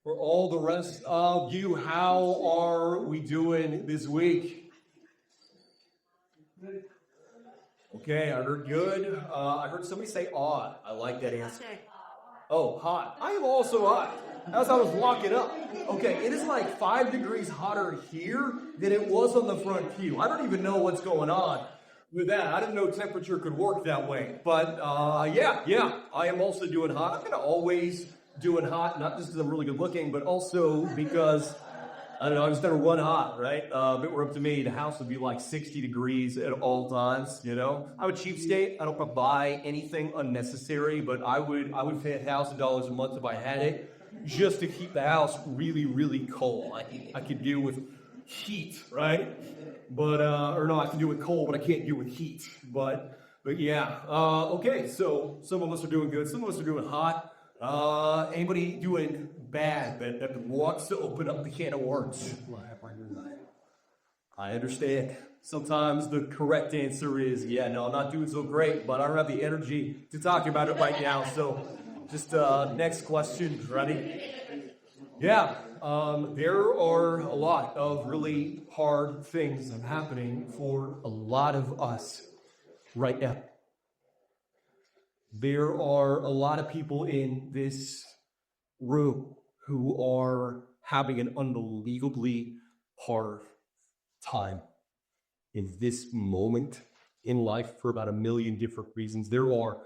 For all the rest of you, how are we doing this week? Okay, I heard good. I heard somebody say odd. I like that answer. Oh, hot. I am also hot. As I was walking up. Okay, it is like 5 degrees hotter here than it was on the front pew. I don't even know what's going on with that. I didn't know temperature could work that way. But yeah, I am also doing hot. I'm going to always doing hot, not just because I'm really good looking, but also because I don't know. I just never run hot, right? If it were up to me, the house would be like 60 degrees at all times. I'm a cheapskate. I don't buy anything unnecessary, but I would pay $1,000 a month if I had it, just to keep the house really, really cold. I could deal with heat, right? But or no, I can deal with cold, but I can't deal with heat. But yeah. Okay, so some of us are doing good. Some of us are doing hot. Anybody doing bad that wants to open up the can of worms? I understand. Sometimes the correct answer is, yeah, no, I'm not doing so great, but I don't have the energy to talk about it right now. So, just next question. Ready? Yeah, there are a lot of really hard things that are happening for a lot of us right now. There are a lot of people in this room who are having an unbelievably hard time in this moment in life for about a million different reasons. There are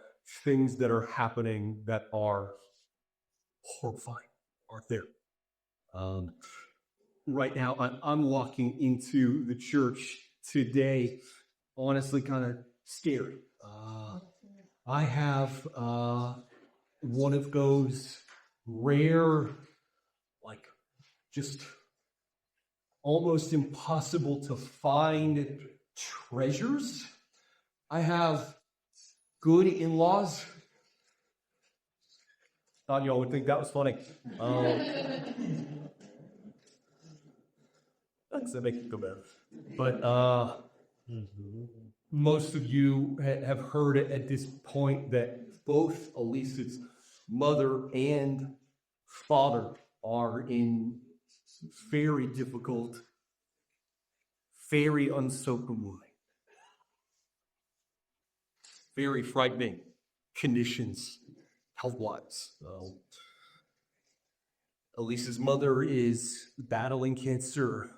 things that are happening that are horrifying, aren't there? Um, right now, I'm walking into the church today, honestly, kind of scared. I have one of those rare, like, just almost impossible to find treasures. I have good in laws. Thought y'all would think that was funny. Thanks, that makes me feel better. But most of you have heard it at this point that both Elisa's mother and father are in very difficult, very unsoakable, very frightening conditions health-wise. Elisa's mother is battling cancer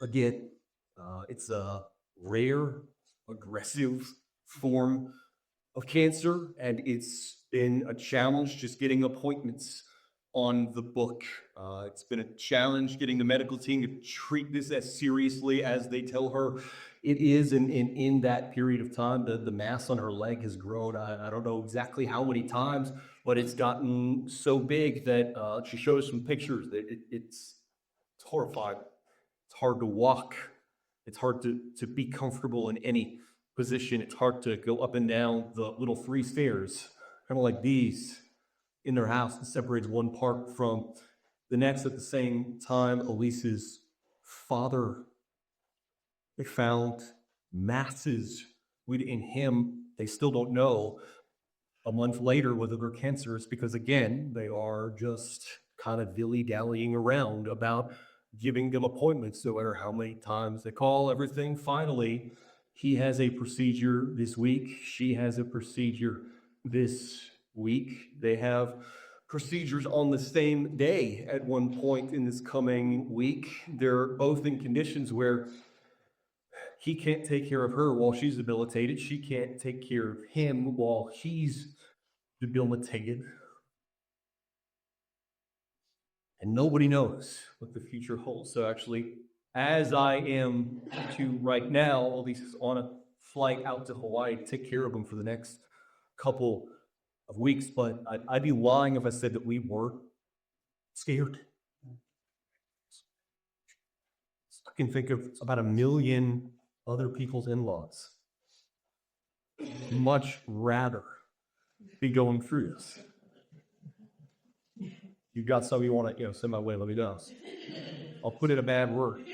again. It's a rare, aggressive form of cancer, and it's been a challenge just getting appointments on the book. It's been a challenge getting the medical team to treat this as seriously as they tell her it is. And in that period of time, the mass on her leg has grown. I don't know exactly how many times, but it's gotten so big that she shows some pictures that it's horrifying. It's hard to walk. It's hard to be comfortable in any position. It's hard to go up and down the little free stairs, kind of like these in their house that separates one part from the next. At the same time, Elise's father, they found masses within him. They still don't know a month later whether they're cancerous because, again, they are just kind of dilly-dallying around about giving them appointments no matter how many times they call, everything. Finally, he has a procedure this week. She has a procedure this week. They have procedures on the same day at one point in this coming week. They're both in conditions where he can't take care of her while she's debilitated. She can't take care of him while he's debilitated. And nobody knows what the future holds. So actually, as I am to right now, at least on a flight out to Hawaii to take care of him for the next couple of weeks, but I'd be lying if I said that we weren't scared. I can think of about a million other people's in-laws much rather be going through this. You've got some you want to, send my way, let me know. I'll put in a bad word.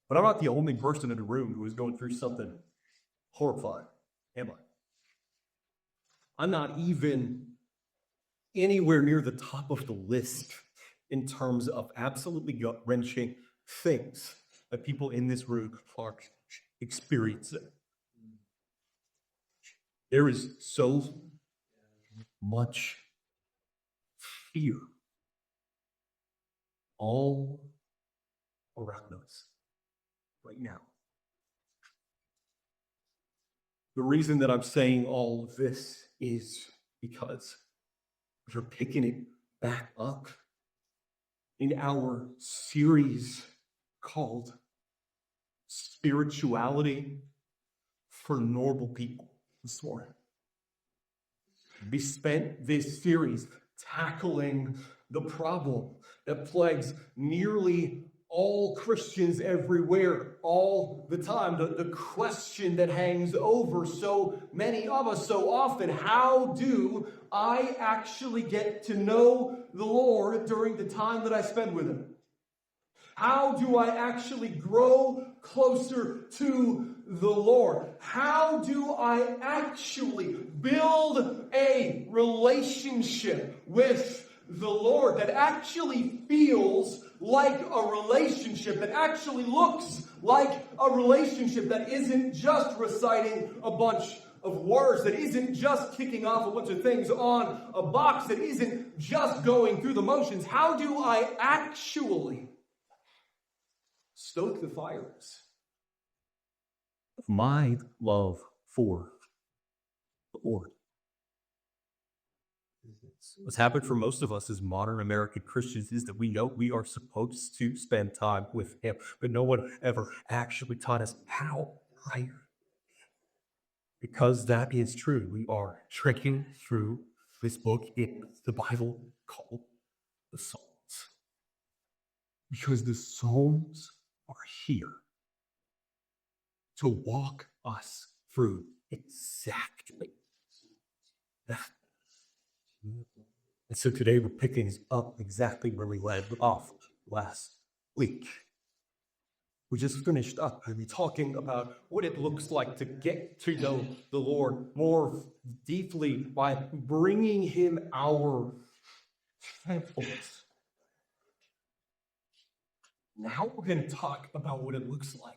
But I'm not the only person in the room who is going through something horrifying, am I? I'm not even anywhere near the top of the list in terms of absolutely gut-wrenching things that people in this room are experiencing. There is so much fear all around us right now. The reason that I'm saying all of this is because we're picking it back up in our series called Spirituality for Normal People this morning. We spent this series tackling the problem that plagues nearly all Christians everywhere, all the time. The question that hangs over so many of us so often: how do I actually get to know the Lord during the time that I spend with Him? How do I actually grow closer to the Lord? How do I actually build a relationship with the Lord that actually feels like a relationship, that actually looks like a relationship, that isn't just reciting a bunch of words, that isn't just kicking off a bunch of things on a box, that isn't just going through the motions? How do I actually stoke the fires of my love for the Lord? What's happened for most of us as modern American Christians is that we know we are supposed to spend time with Him, but no one ever actually taught us how, right? Because that is true. We are trekking through this book in the Bible called the Psalms. Because the Psalms are here to walk us through exactly that. And so today we're picking up exactly where we left off last week. We just finished up and we're talking about what it looks like to get to know the Lord more deeply by bringing Him our thankfulness. Now we're going to talk about what it looks like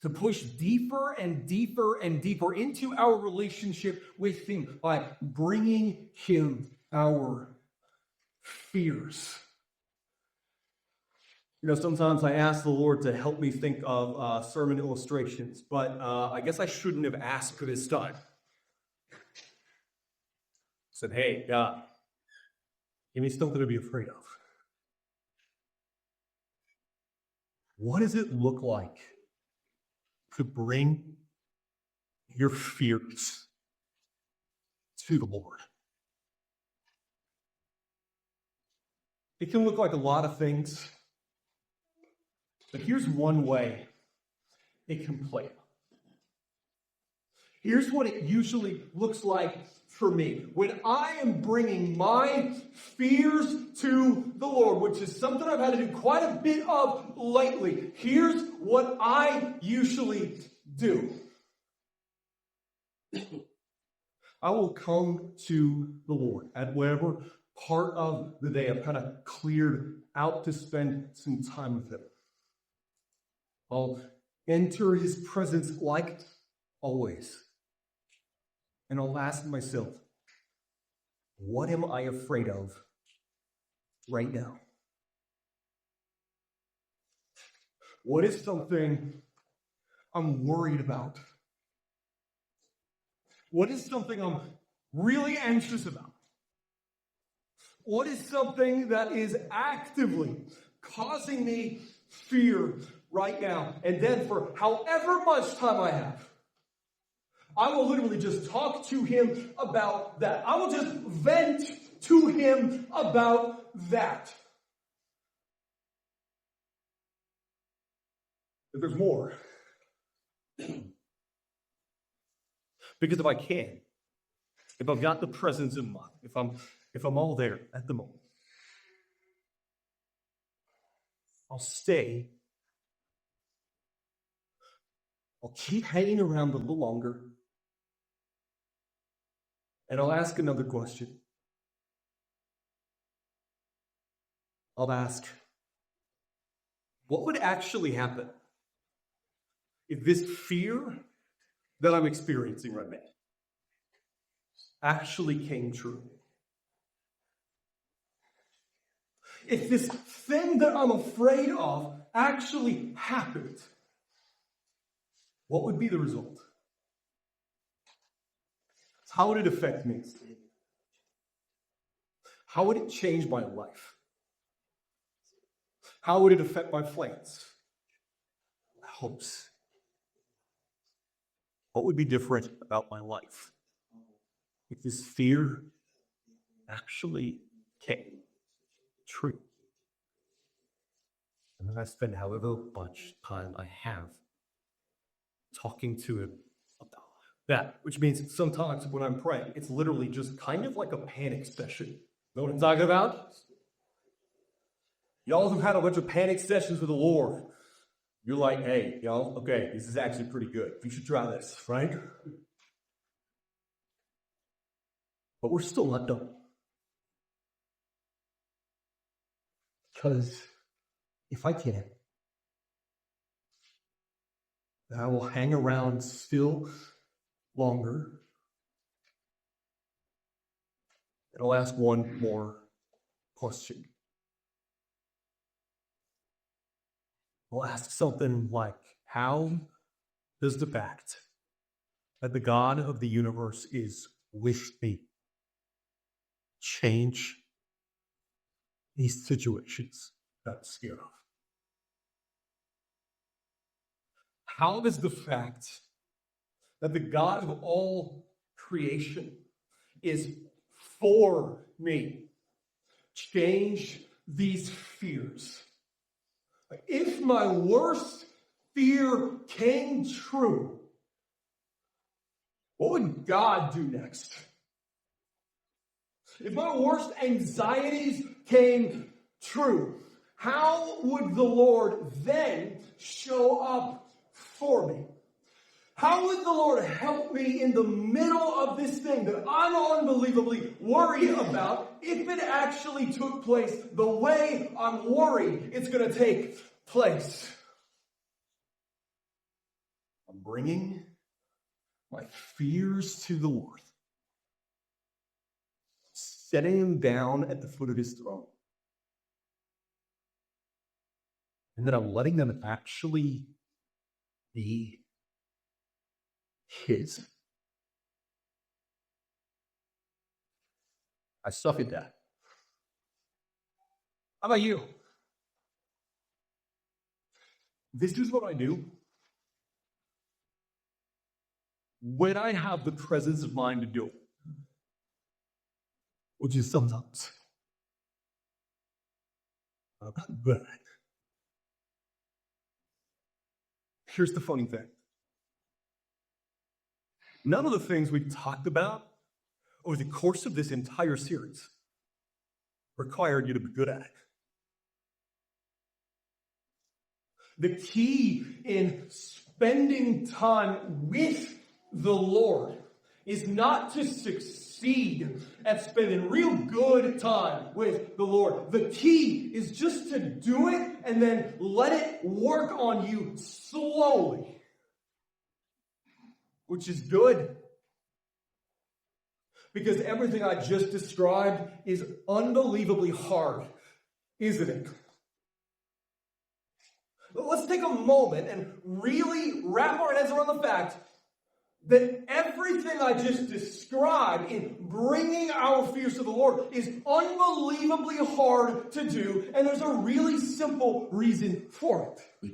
to push deeper and deeper and deeper into our relationship with Him by bringing Him our fears. You know, sometimes I ask the Lord to help me think of sermon illustrations, but I guess I shouldn't have asked for this time. I said, hey, God, give me something to be afraid of. What does it look like to bring your fears to the Lord? It can look like a lot of things, but here's one way it can play out. Here's what it usually looks like for me. When I am bringing my fears to the Lord, which is something I've had to do quite a bit of lately, here's what I usually do. I will come to the Lord at whatever part of the day I've kind of cleared out to spend some time with Him. I'll enter His presence like always. And I'll ask myself, what am I afraid of right now? What is something I'm worried about? What is something I'm really anxious about? What is something that is actively causing me fear right now? And then for however much time I have, I will literally just talk to Him about that. I will just vent to Him about that. But there's more. Because if I can, if I've got the presence in mind, if I'm all there at the moment, I'll stay. I'll keep hanging around a little longer. And I'll ask another question. I'll ask, what would actually happen if this fear that I'm experiencing right now actually came true? If this thing that I'm afraid of actually happened, what would be the result? How would it affect me? How would it change my life? How would it affect my plans, hopes? What would be different about my life if this fear actually came true? And then I spend however much time I have talking to him about that, which means sometimes when I'm praying, it's literally just kind of like a panic session. Know what I'm talking about? Y'all who've had a bunch of panic sessions with the Lord, you're like, hey, y'all, okay, this is actually pretty good. You should try this, right? But we're still not done. Because if I can, then I will hang around still longer. And I'll ask one more question. I'll ask something like, how does the fact that the God of the universe is with me change these situations that I'm scared of? How does the fact that the God of all creation is for me change these fears? If my worst fear came true, what would God do next? If my worst anxieties came true, how would the Lord then show up for me? How would the Lord help me in the middle of this thing that I'm unbelievably worried about if it actually took place the way I'm worried it's going to take place? I'm bringing my fears to the Lord, setting him down at the foot of his throne. And then I'm letting them actually be his. I suck at that. How about you? This is what I do when I have the presence of mind to do it, which is sometimes not bad. Here's the funny thing. None of the things we've talked about over the course of this entire series required you to be good at it. The key in spending time with the Lord is not to succeed at spending real good time with the Lord. The key is just to do it and then let it work on you slowly, which is good. Because everything I just described is unbelievably hard, isn't it? Let's take a moment and really wrap our heads around the fact that everything I just described in bringing our fears to the Lord is unbelievably hard to do, and there's a really simple reason for it.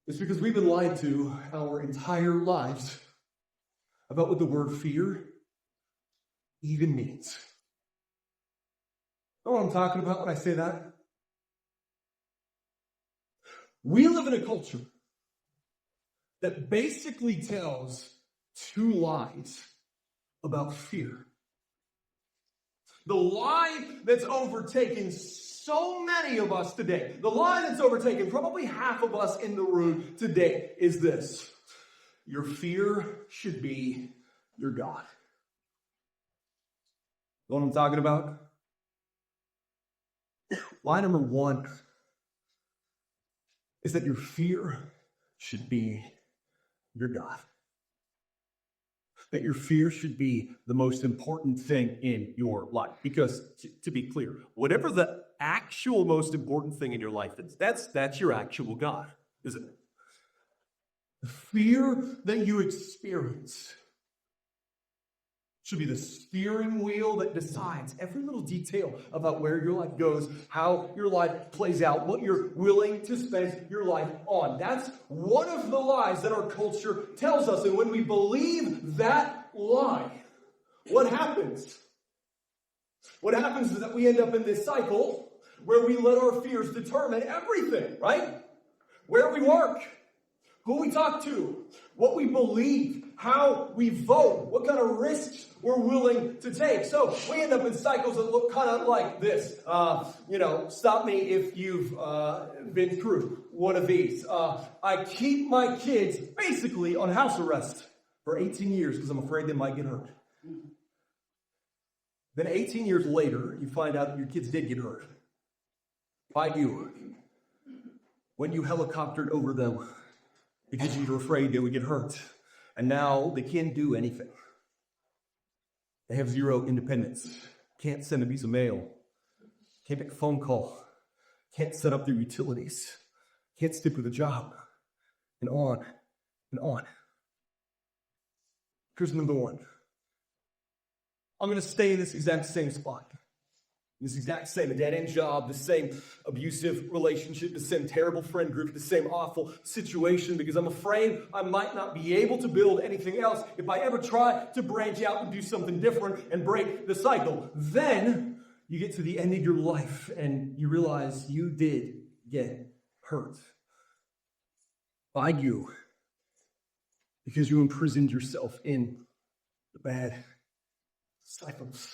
It's because we've been lied to our entire lives about what the word fear even means. You know what I'm talking about when I say that? We live in a culture that basically tells two lies about fear. The lie that's overtaken so many of us today, the lie that's overtaken probably half of us in the room today is this: your fear should be your God. You know what I'm talking about? Lie number one is that your fear should be your God. That your fear should be the most important thing in your life. Because to be clear, whatever the actual most important thing in your life is, that's your actual God, isn't it? The fear that you experience should be the steering wheel that decides every little detail about where your life goes, how your life plays out, what you're willing to spend your life on. That's one of the lies that our culture tells us. And when we believe that lie, what happens? What happens is that we end up in this cycle where we let our fears determine everything, right? Where we work, who we talk to, what we believe, how we vote, what kind of risks we're willing to take. So we end up in cycles that look kind of like this. Stop me if you've been through one of these. I keep my kids basically on house arrest for 18 years because I'm afraid they might get hurt. Then 18 years later, you find out that your kids did get hurt. By you. When you helicoptered over them because you were afraid they would get hurt. And now they can't do anything. They have zero independence. Can't send a piece of mail. Can't make a phone call. Can't set up their utilities. Can't stick with a job. And on and on. Here's number one. I'm going to stay in this exact same spot. This exact same dead-end job, the same abusive relationship, the same terrible friend group, the same awful situation, because I'm afraid I might not be able to build anything else if I ever try to branch out and do something different and break the cycle. Then you get to the end of your life and you realize you did get hurt by you because you imprisoned yourself in the bad cycles.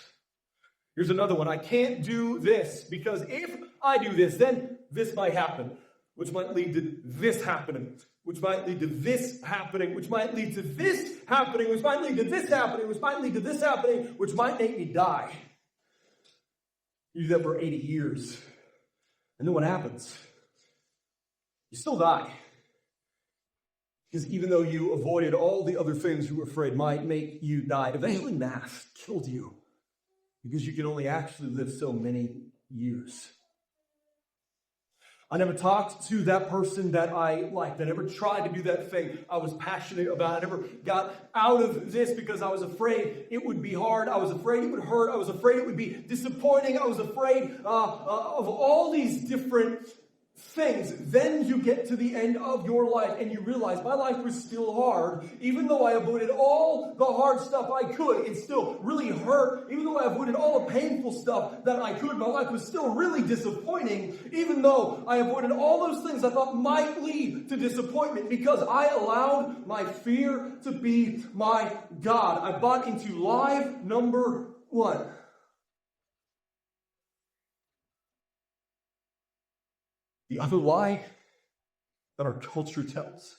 Here's another one. I can't do this because if I do this, then this might happen, which might lead to this happening, which might lead to this happening, which might lead to this happening, which might lead to this happening, which might lead to this happening, which might make me die. You do that for 80 years. And then what happens? You still die. Because even though you avoided all the other things you were afraid might make you die, eventually mass killed you. Because you can only actually live so many years. I never talked to that person that I liked. I never tried to do that thing I was passionate about. I never got out of this because I was afraid it would be hard. I was afraid it would hurt. I was afraid it would be disappointing. I was afraid of all these different things. Then you get to the end of your life and you realize my life was still hard. Even though I avoided all the hard stuff I could, it still really hurt. Even though I avoided all the painful stuff that I could, my life was still really disappointing. Even though I avoided all those things I thought might lead to disappointment because I allowed my fear to be my God. I bought into lie number one. The other lie that our culture tells is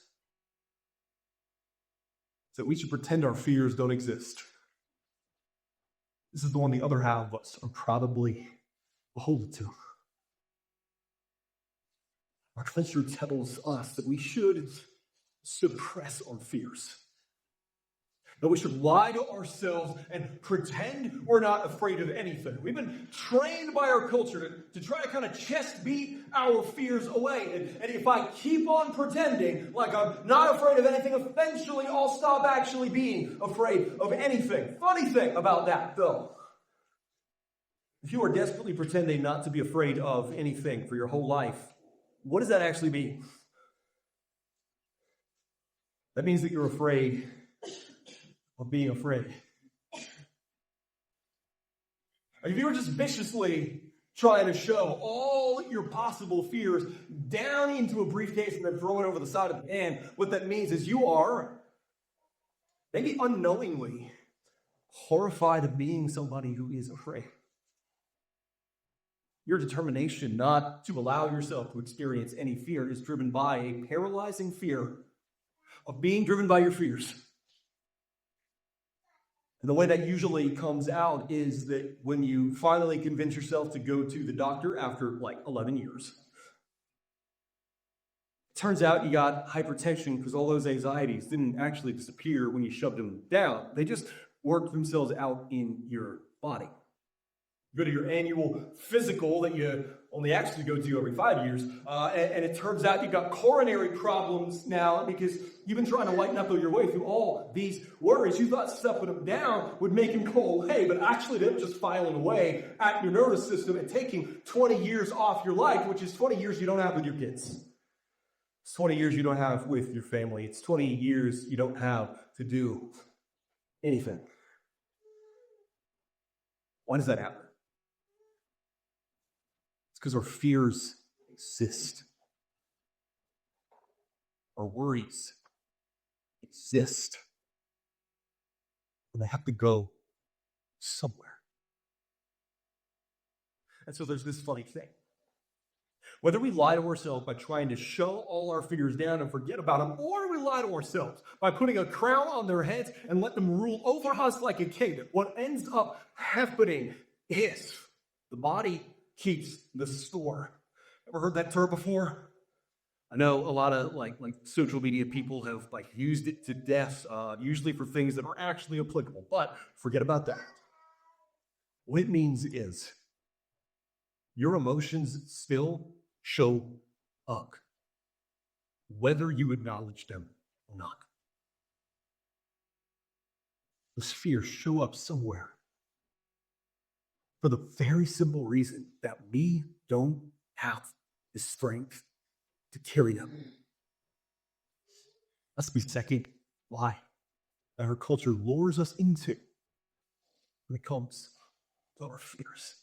that we should pretend our fears don't exist. This is the one the other half of us are probably beholden to. Our culture tells us that we should suppress our fears. That we should lie to ourselves and pretend we're not afraid of anything. We've been trained by our culture to try to kind of chest beat our fears away. And if I keep on pretending like I'm not afraid of anything, eventually I'll stop actually being afraid of anything. Funny thing about that, though, if you are desperately pretending not to be afraid of anything for your whole life, what does that actually mean? That means that you're afraid of being afraid. If you were just viciously trying to show all your possible fears down into a briefcase and then throw it over the side of the van, what that means is you are, maybe unknowingly, horrified of being somebody who is afraid. Your determination not to allow yourself to experience any fear is driven by a paralyzing fear of being driven by your fears. And the way that usually comes out is that when you finally convince yourself to go to the doctor after like 11 years, turns out you got hypertension because all those anxieties didn't actually disappear when you shoved them down. They just worked themselves out in your body. You go to your annual physical that you only actually go to every 5 years, and it turns out you've got coronary problems now because you've been trying to lighten up your way through all these worries. You thought stepping them down would make them go away, but actually they're just filing away at your nervous system and taking 20 years off your life, which is 20 years you don't have with your kids. It's 20 years you don't have with your family. It's 20 years you don't have to do anything. Why does that happen? It's because our fears exist. Our worries exist. And they have to go somewhere. And so there's this funny thing. Whether we lie to ourselves by trying to shove all our fears down and forget about them, or we lie to ourselves by putting a crown on their heads and let them rule over us like a king, what ends up happening is the body keeps the score. Ever heard that term before? I know a lot of like social media people have used it to death, usually for things that aren't actually applicable, but forget about that. What it means is your emotions still show up, whether you acknowledge them or not. Those fears show up somewhere for the very simple reason that we don't have the strength to carry them. That's the second lie that our culture lures us into when it comes to our fears.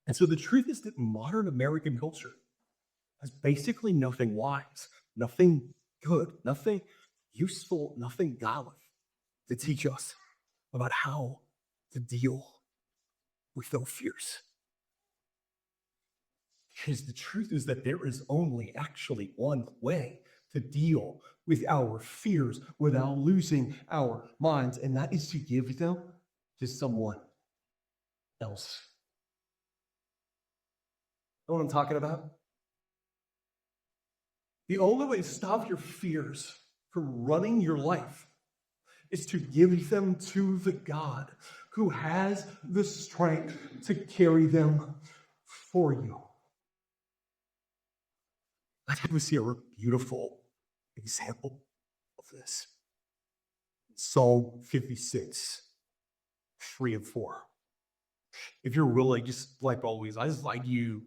And so the truth is that modern American culture has basically nothing wise, nothing good, nothing useful, nothing godly to teach us about how to deal with those fears. Because the truth is that there is only actually one way to deal with our fears without losing our minds, and that is to give them to someone else. Know what I'm talking about? The only way to stop your fears from running your life is to give them to the God who has the strength to carry them for you. I think we see a beautiful example of this. Psalm 56, 3 and 4. If you're willing, just like always, I just like you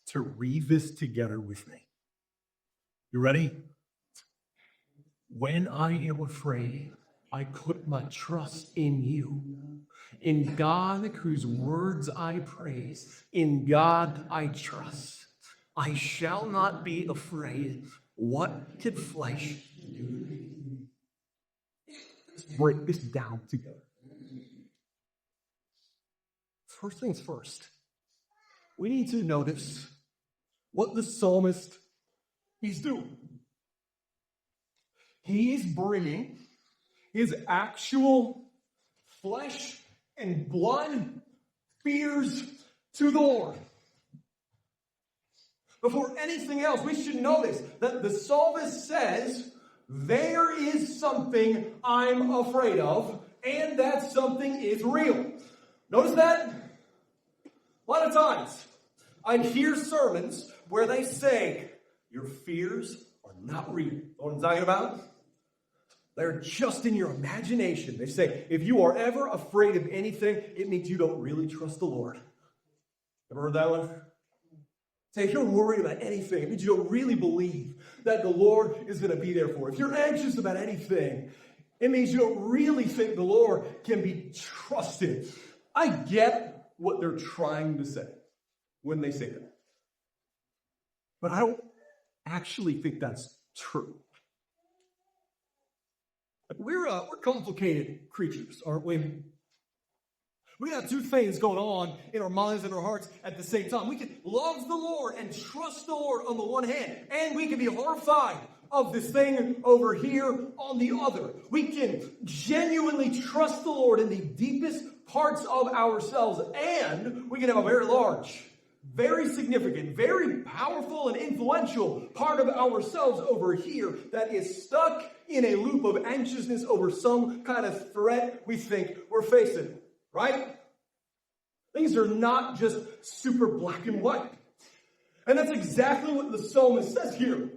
to read this together with me. You ready? When I am afraid, I put my trust in you. In God, whose words I praise. In God I trust. I shall not be afraid. What could flesh do? Let's break this down together. First things first, we need to notice what the psalmist he's doing. He is bringing his actual flesh and blood fears to the Lord. Before anything else, we should notice that the psalmist says, there is something I'm afraid of, and that something is real. Notice that? A lot of times, I hear sermons where they say, your fears are not real. You know what I'm talking about? They're just in your imagination. They say, if you are ever afraid of anything, it means you don't really trust the Lord. Ever heard that one? Say, if you're worried about anything, it means you don't really believe that the Lord is going to be there for you. If you're anxious about anything, it means you don't really think the Lord can be trusted. I get what they're trying to say when they say that. But I don't actually think that's true. We're complicated creatures, aren't we? We got two things going on in our minds and our hearts at the same time. We can love the Lord and trust the Lord on the one hand, and we can be horrified of this thing over here on the other. We can genuinely trust the Lord in the deepest parts of ourselves, and we can have a very large, very significant, very powerful and influential part of ourselves over here that is stuck in a loop of anxiousness over some kind of threat we think we're facing, right? Things are not just super black and white. And that's exactly what the psalmist says here.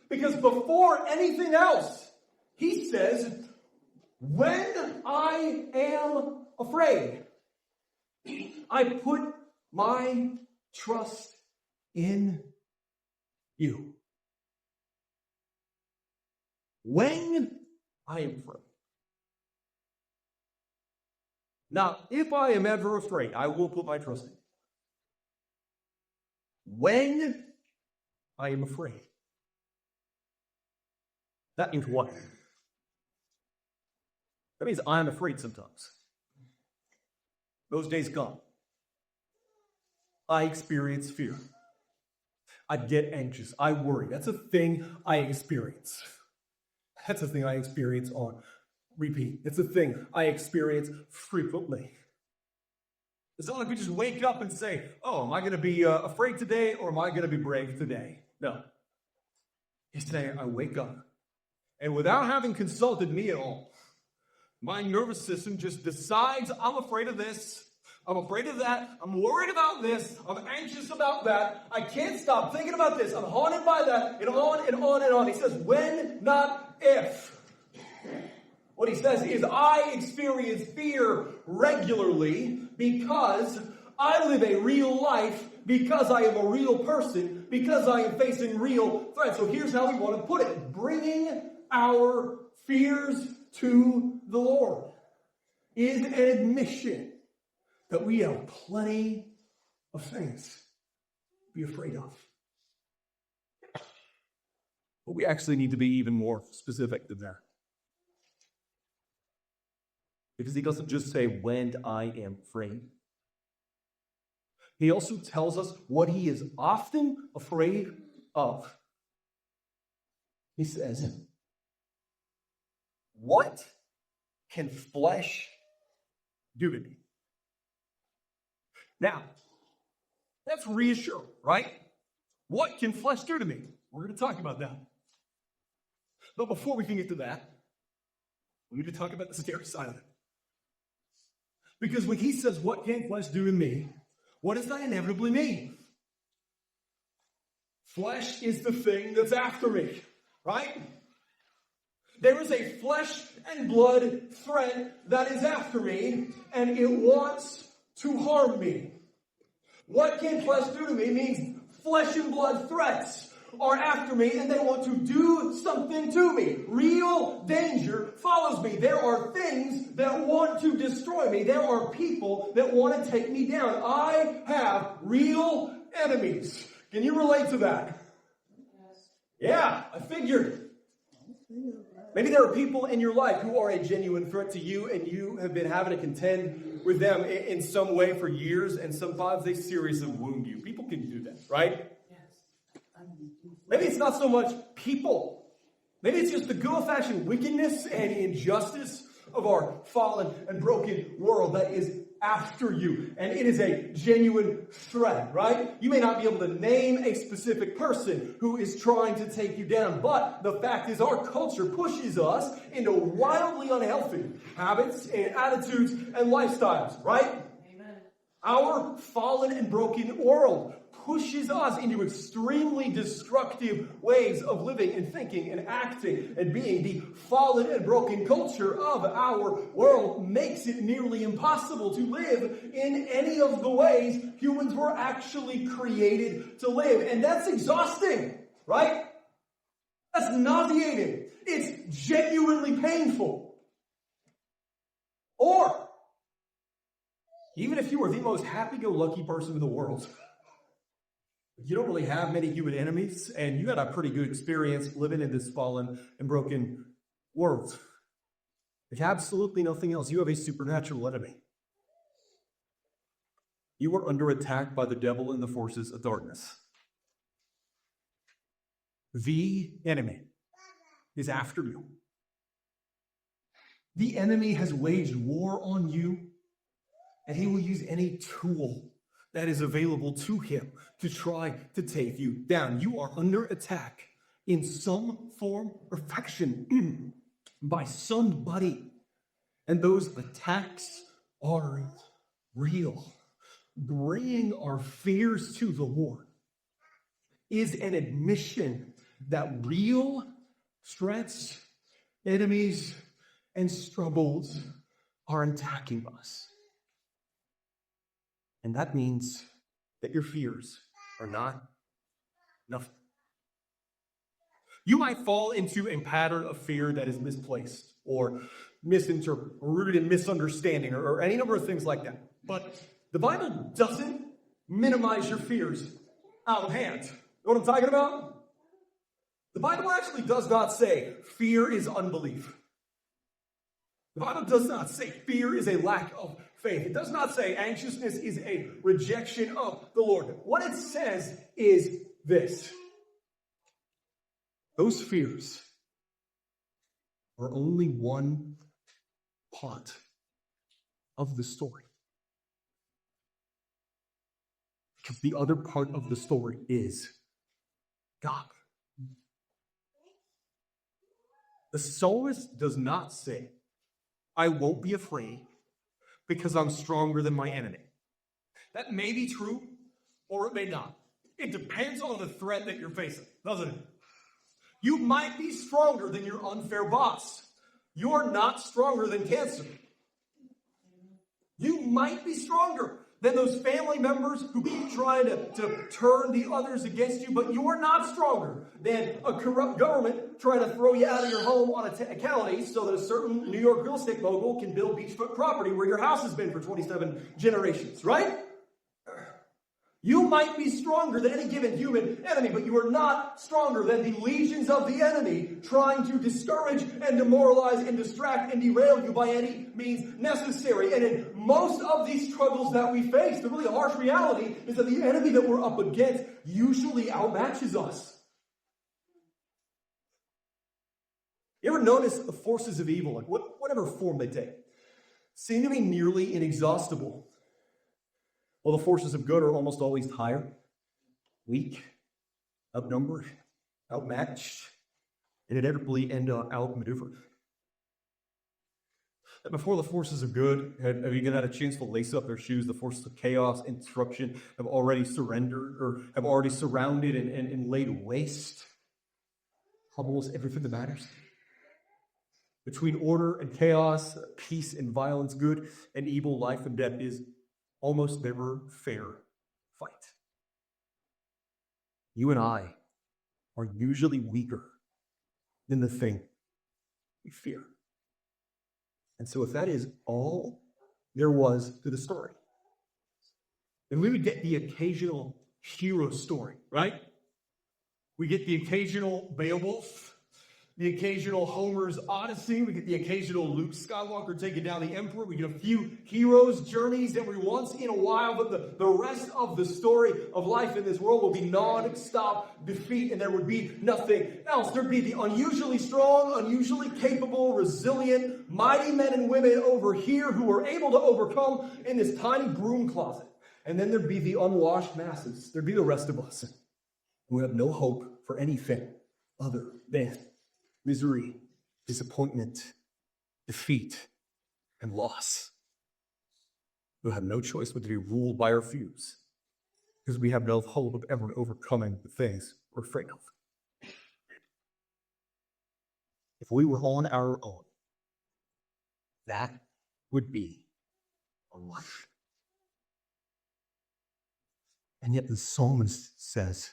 Because before anything else, he says, when I am afraid, I put my trust in you. When I am afraid. Now, if I am ever afraid, I will put my trust in you. When I am afraid. That means what? That means I'm afraid sometimes. Those days come. I experience fear. I get anxious. I worry. That's a thing I experience. That's a thing I experience on repeat. It's a thing I experience frequently. It's not like we just wake up and say, oh, am I going to be afraid today or am I going to be brave today? No. It's today I wake up and without having consulted me at all, my nervous system just decides I'm afraid of this. I'm afraid of that. I'm worried about this. I'm anxious about that. I can't stop thinking about this. I'm haunted by that. And on and on and on. He says, when, not if. What he says is, I experience fear regularly because I live a real life, because I am a real person, because I am facing real threats. So here's how we want to put it. Bringing our fears to the Lord is an admission that we have plenty of things to be afraid of. But we actually need to be even more specific than that. Because he doesn't just say, when I am afraid. He also tells us what he is often afraid of. He says, what can flesh do to me? Now, that's reassuring, right? What can flesh do to me? We're going to talk about that. But before we can get to that, we need to talk about the scary side of it. Because when he says, what can flesh do to me? What does that inevitably mean? Flesh is the thing that's after me, right? There is a flesh and blood threat that is after me, and it wants to harm me. What can flesh do to me means flesh and blood threats are after me and they want to do something to me. Real danger follows me. There are things that want to destroy me. There are people that want to take me down. I have real enemies. Can you relate to that? Yes. Yeah, I figured. Maybe there are people in your life who are a genuine threat to you and you have been having to contend with them in some way for years, and sometimes they seriously wound you. People can do that, right? Maybe it's not so much people. Maybe it's just the good old-fashioned wickedness and injustice of our fallen and broken world that is after you. And it is a genuine threat, right? You may not be able to name a specific person who is trying to take you down, but the fact is our culture pushes us into wildly unhealthy habits and attitudes and lifestyles, right? Amen. Our fallen and broken world pushes us into extremely destructive ways of living and thinking and acting and being. The fallen and broken culture of our world makes it nearly impossible to live in any of the ways humans were actually created to live. And that's exhausting, right? That's nauseating. It's genuinely painful. Or, even if you are the most happy-go-lucky person in the world, you don't really have many human enemies, and you had a pretty good experience living in this fallen and broken world. If absolutely nothing else, you have a supernatural enemy. You are under attack by the devil and the forces of darkness. The enemy. is after you. The enemy has waged war on you, and he will use any tool that is available to him to try to take you down. You are under attack in some form or fashion by somebody, and those attacks are real. Bringing our fears to the Lord is an admission that real threats, enemies, and struggles are attacking us. And that means that your fears are not nothing. You might fall into a pattern of fear that is misplaced or misinterpreted or rooted in misunderstanding or any number of things like that. But the Bible doesn't minimize your fears out of hand. You know what I'm talking about? The Bible actually does not say fear is unbelief. The Bible does not say fear is a lack of faith. It does not say anxiousness is a rejection of the Lord. What it says is this: those fears are only one part of the story. Because the other part of the story is God. The psalmist does not say, I won't be afraid because I'm stronger than my enemy. That may be true, or it may not. It depends on the threat that you're facing, doesn't it? You might be stronger than your unfair boss. You're not stronger than cancer. You might be stronger than those family members who keep trying to turn the others against you, but you are not stronger than a corrupt government trying to throw you out of your home on a technicality so that a certain New York real estate mogul can build beachfront property where your house has been for 27 generations, right? You might be stronger than any given human enemy, but you are not stronger than the legions of the enemy trying to discourage and demoralize and distract and derail you by any means necessary. And in most of these struggles that we face, the really harsh reality is that the enemy that we're up against usually outmatches us. You ever notice the forces of evil, like whatever form they take, seem to be nearly inexhaustible? Well, the forces of good are almost always higher, weak, outnumbered, outmatched, and inevitably end up outmaneuvered. And before the forces of good have even had a chance to lace up their shoes, the forces of chaos and destruction have already surrendered or have already surrounded and laid waste almost everything that matters. Between order and chaos, peace and violence, good and evil, life and death is almost never fair fight. You and I are usually weaker than the thing we fear. And so if that is all there was to the story, then we would get the occasional hero story, right? We get the occasional Beowulf, the occasional Homer's Odyssey. We get the occasional Luke Skywalker taking down the Emperor. We get a few heroes' journeys every once in a while, but the rest of the story of life in this world will be non-stop defeat, and there would be nothing else. There'd be the unusually strong, unusually capable, resilient, mighty men and women over here who are able to overcome in this tiny broom closet. And then there'd be the unwashed masses. There'd be the rest of us who have no hope for anything other than misery, disappointment, defeat, and loss. We have no choice but to be ruled by our fears, because we have no hope of ever overcoming the things we're afraid of. If we were on our own, that would be a life. And yet the psalmist says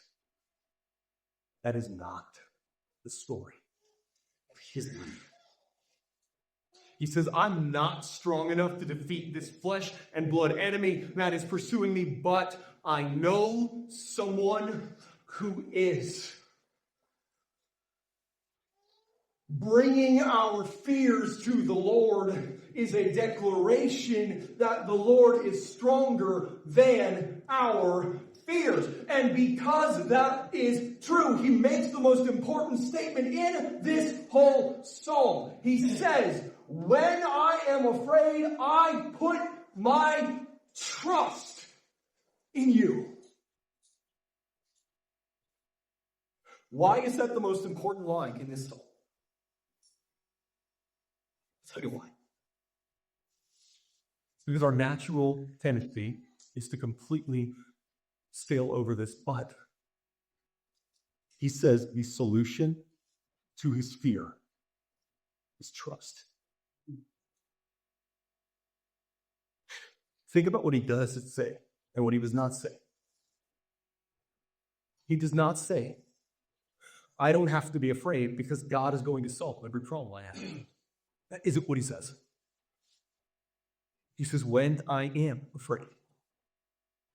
that is not the story of his life. He says, I'm not strong enough to defeat this flesh and blood enemy that is pursuing me, but I know someone who is. Bringing our fears to the Lord is a declaration that the Lord is stronger than our fears. And because that is true, he makes the most important statement in this whole psalm. He says, when I am afraid, I put my trust in you. Why is that the most important line in this psalm? I'll tell you why. Because our natural tendency is to completely sail over this, but he says the solution to his fear is trust. Think about what he does say and what he does not say. He does not say, I don't have to be afraid because God is going to solve every problem I have. That isn't what he says. He says, when I am afraid,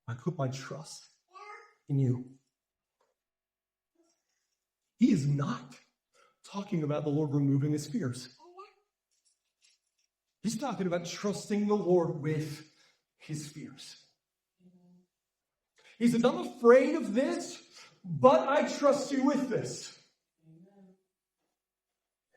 I put my trust in you. He is not talking about the Lord removing his fears. He's talking about trusting the Lord with his fears. He says, I'm afraid of this, but I trust you with this.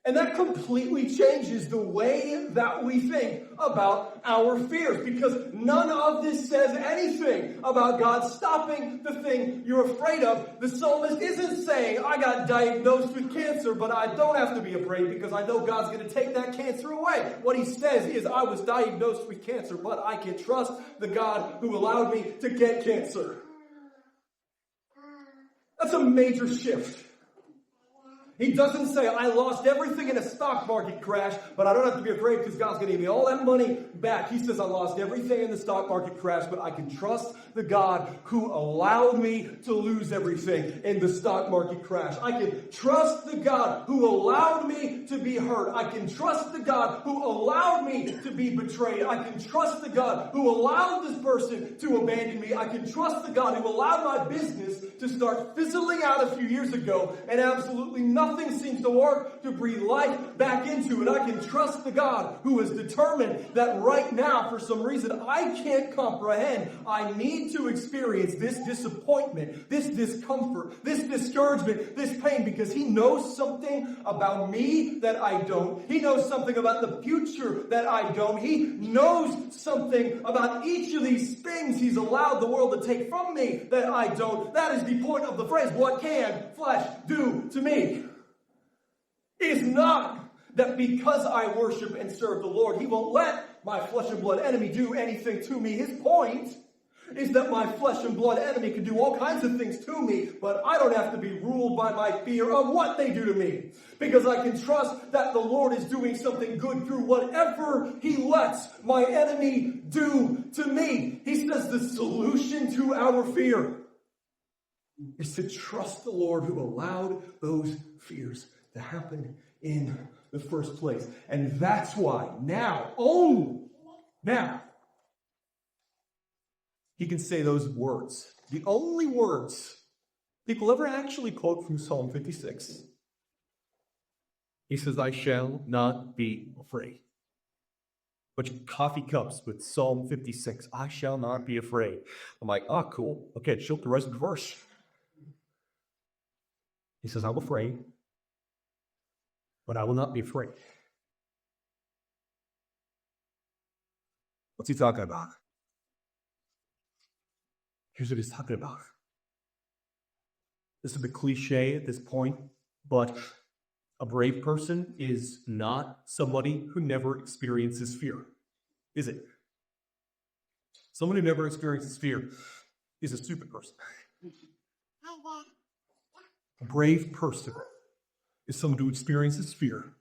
And that completely changes the way that we think about our fears, because none of this says anything about God stopping the thing you're afraid of. The psalmist isn't saying, I got diagnosed with cancer, but I don't have to be afraid because I know God's going to take that cancer away. What he says is, I was diagnosed with cancer, but I can trust the God who allowed me to get cancer. That's a major shift. He doesn't say, I lost everything in a stock market crash, but I don't have to be afraid because God's going to give me all that money back. He says, I lost everything in the stock market crash, but I can trust the God who allowed me to lose everything in the stock market crash. I can trust the God who allowed me to be hurt. I can trust the God who allowed me to be betrayed. I can trust the God who allowed this person to abandon me. I can trust the God who allowed my business to start fizzling out a few years ago and absolutely nothing seems to work to breathe life back into it. I can trust the God who is determined that right now, for some reason I can't comprehend, I need to experience this disappointment, this discomfort, this discouragement, this pain, because he knows something about me that I don't. He knows something about the future that I don't. He knows something about each of these things he's allowed the world to take from me that I don't. That is the point of the phrase, what can flesh do to me? It is not that because I worship and serve the Lord, he won't let my flesh and blood enemy do anything to me. His point is that my flesh and blood enemy can do all kinds of things to me, but I don't have to be ruled by my fear of what they do to me, because I can trust that the Lord is doing something good through whatever he lets my enemy do to me. He says the solution to our fear is to trust the Lord who allowed those fears to happen in the first place. And that's why now, only now, he can say those words. The only words people ever actually quote from Psalm 56. He says, I shall not be afraid. Bunch of coffee cups with Psalm 56. I shall not be afraid. I'm like, oh, cool. Okay, show up the rest of the verse. He says, I'm afraid, but I will not be afraid. What's he talking about? Here's what he's talking about. This is a bit cliche at this point, but a brave person is not somebody who never experiences fear, is it? Someone who never experiences fear is a stupid person. A brave person is someone who experiences fear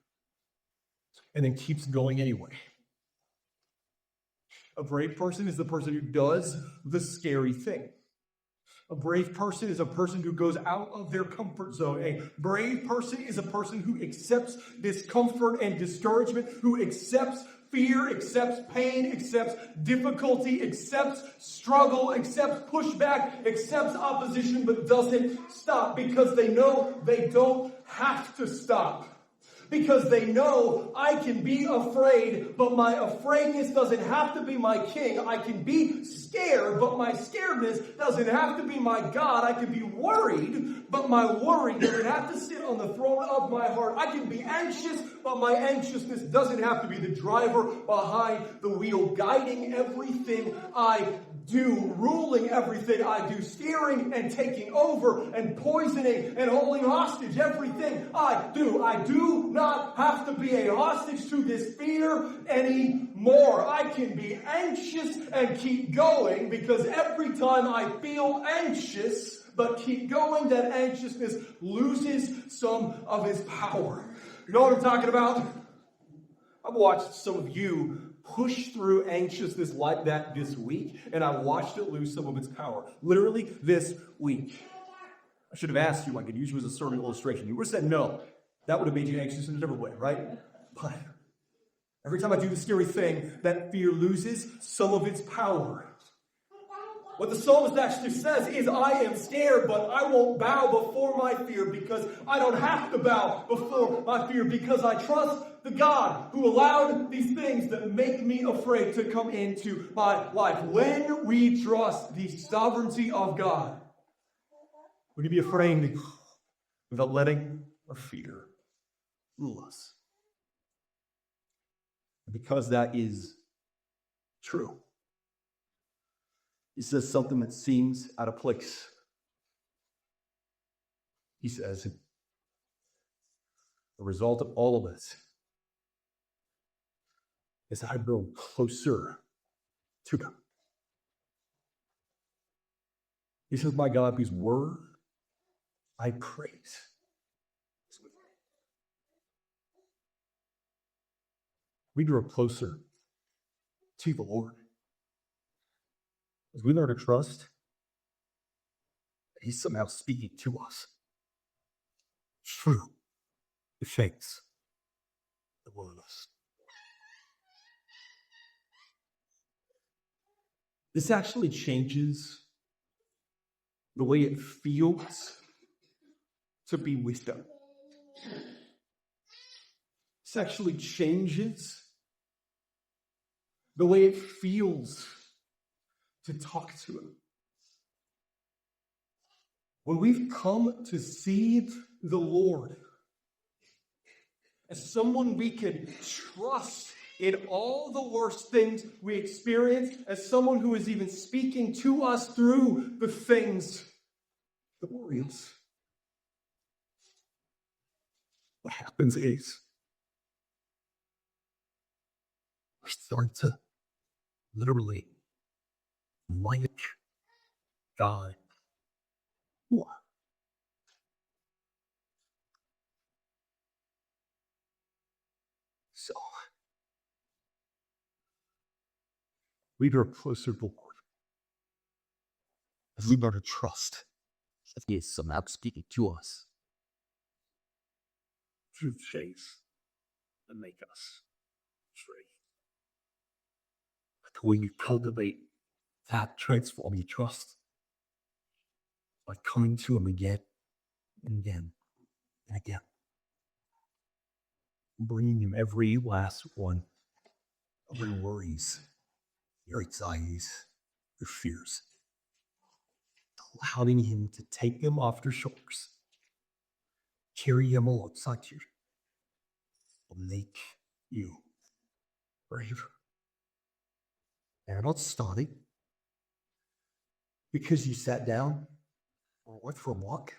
and then keeps going anyway. A brave person is the person who does the scary thing. A brave person is a person who goes out of their comfort zone. A brave person is a person who accepts discomfort and discouragement, who accepts fear, accepts pain, accepts difficulty, accepts struggle, accepts pushback, accepts opposition, but doesn't stop because they know they don't have to stop. because they know I can be afraid, but my afraidness doesn't have to be my king. I can be scared, but my scaredness doesn't have to be my God. I can be worried, but my worry doesn't have to sit on the throne of my heart. I can be anxious, but my anxiousness doesn't have to be the driver behind the wheel, guiding everything I do, ruling everything I do, steering and taking over and poisoning and holding hostage everything I do. I do not have to be a hostage to this fear anymore. I can be anxious and keep going, because every time I feel anxious but keep going, that anxiousness loses some of its power. You know what I'm talking about? I've watched some of you push through anxiousness like that this week, and I watched it lose some of its power. Literally this week. I should have asked you, I could use you as a sermon illustration. You would have said no. That would have made you anxious in a different way, right? But every time I do the scary thing, that fear loses some of its power. What the psalmist actually says is, I am scared, but I won't bow before my fear, because I don't have to bow before my fear, because I trust the God who allowed these things that make me afraid to come into my life. When we trust the sovereignty of God, we can be afraid without letting our fear rule us. Because that is true, he says something that seems out of place. He says, the result of all of this is I grow closer to God. He says, my God, whose word I praise. We grow closer to the Lord as we learn to trust that He's somehow speaking to us through the things that will us. This actually changes the way it feels to be with them. This actually changes the way it feels to talk to Him. When we've come to see the Lord as someone we can trust in all the worst things we experience, as someone who is even speaking to us through the things that worry us, what happens is we start to literally like God more. So we draw closer to the Lord as we learn to trust that He is somehow speaking to us through faith and make us free. But when you cultivate that transforming trust by coming to Him again and again and again, bringing Him every last one of your worries, your anxieties, your fears, allowing Him to take them off your shoulders, carry Him alongside you, will make you brave. And not starting because you sat down or went for a walk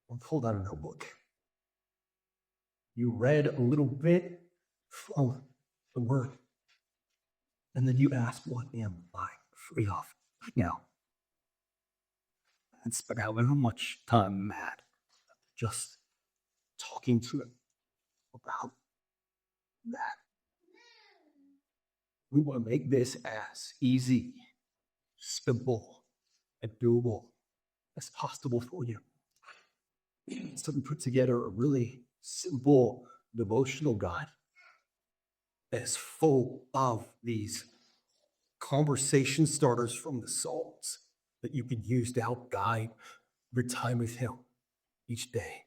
or pulled out a notebook. You read a little bit from the Word, and then you asked, what am I free of now? And spent however much time mad just talking to Him about that. We want to make this as easy, simple, and doable as possible for you. So we put together a really simple devotional guide that is full of these conversation starters from the Psalms that you can use to help guide your time with Him each day.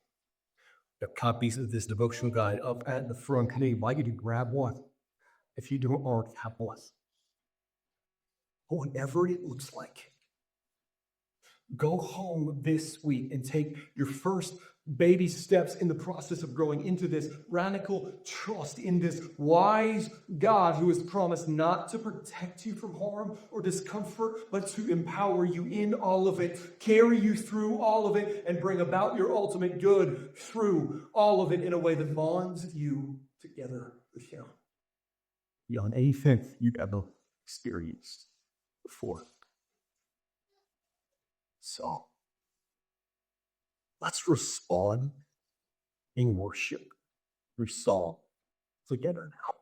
The copies of this devotional guide up at the front. Can I invite you to grab one if you don't already have one. Whatever it looks like. Go home this week and take your first baby steps in the process of growing into this radical trust in this wise God who has promised not to protect you from harm or discomfort, but to empower you in all of it, carry you through all of it, and bring about your ultimate good through all of it in a way that bonds you together with Him beyond anything you've ever experienced before. So, let's respond in worship through song together now.